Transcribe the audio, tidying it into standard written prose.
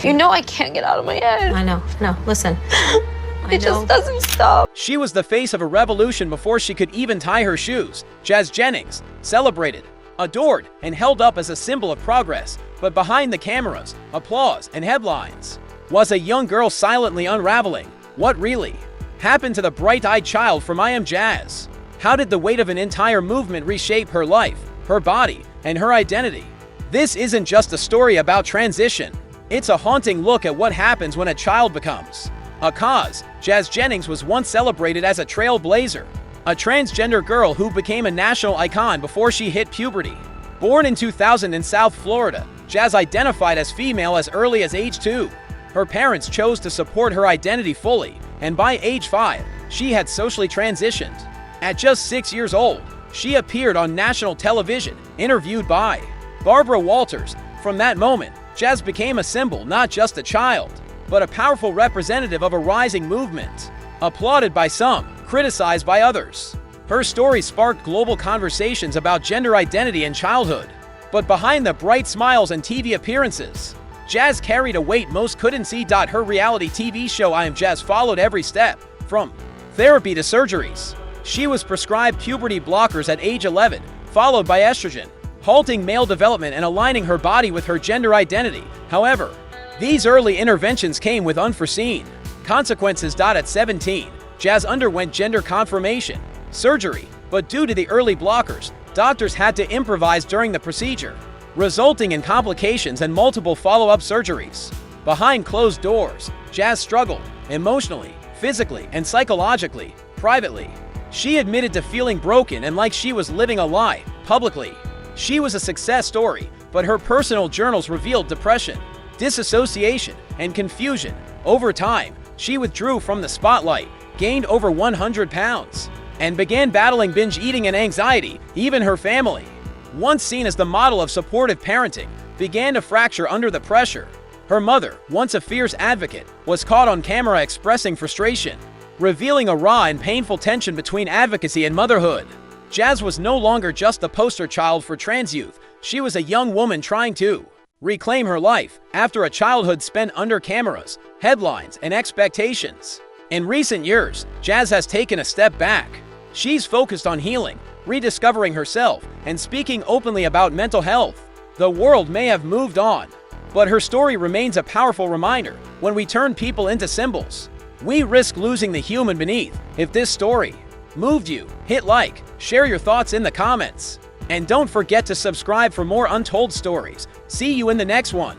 You know I can't get out of my head. I know. Listen. It just doesn't stop. She was the face of a revolution before she could even tie her shoes. Jazz Jennings, celebrated, adored, and held up as a symbol of progress. But behind the cameras, applause, and headlines, was a young girl silently unraveling. What really happened to the bright-eyed child from I Am Jazz? How did the weight of an entire movement reshape her life, her body, and her identity? This isn't just a story about transition. It's a haunting look at what happens when a child becomes a cause. Jazz Jennings was once celebrated as a trailblazer, a transgender girl who became a national icon before she hit puberty. Born in 2000 in South Florida, Jazz identified as female as early as age 2. Her parents chose to support her identity fully, and by age 5, she had socially transitioned. At just 6 years old, she appeared on national television, interviewed by Barbara Walters. From that moment, Jazz became a symbol, not just a child, but a powerful representative of a rising movement. Applauded by some, criticized by others, her story sparked global conversations about gender identity and childhood. But behind the bright smiles and TV appearances, Jazz carried a weight most couldn't see. Her reality TV show I Am Jazz followed every step, from therapy to surgeries. She was prescribed puberty blockers at age 11, followed by estrogen, halting male development and aligning her body with her gender identity. However, these early interventions came with unforeseen consequences. At 17, Jazz underwent gender confirmation surgery, but due to the early blockers, doctors had to improvise during the procedure, resulting in complications and multiple follow-up surgeries. Behind closed doors, Jazz struggled emotionally, physically, and psychologically. Privately, she admitted to feeling broken and like she was living a lie. Publicly, she was a success story, but her personal journals revealed depression, disassociation, and confusion. Over time, she withdrew from the spotlight, gained over 100 pounds, and began battling binge eating and anxiety. Even her family, once seen as the model of supportive parenting, began to fracture under the pressure. Her mother, once a fierce advocate, was caught on camera expressing frustration, revealing a raw and painful tension between advocacy and motherhood. Jazz was no longer just the poster child for trans youth. She was a young woman trying to reclaim her life after a childhood spent under cameras, headlines, and expectations. In recent years, Jazz has taken a step back. She's focused on healing, rediscovering herself, and speaking openly about mental health. The world may have moved on, but her story remains a powerful reminder. When we turn people into symbols, we risk losing the human beneath. If this story moved you, hit like, share your thoughts in the comments, and don't forget to subscribe for more untold stories. See you in the next one.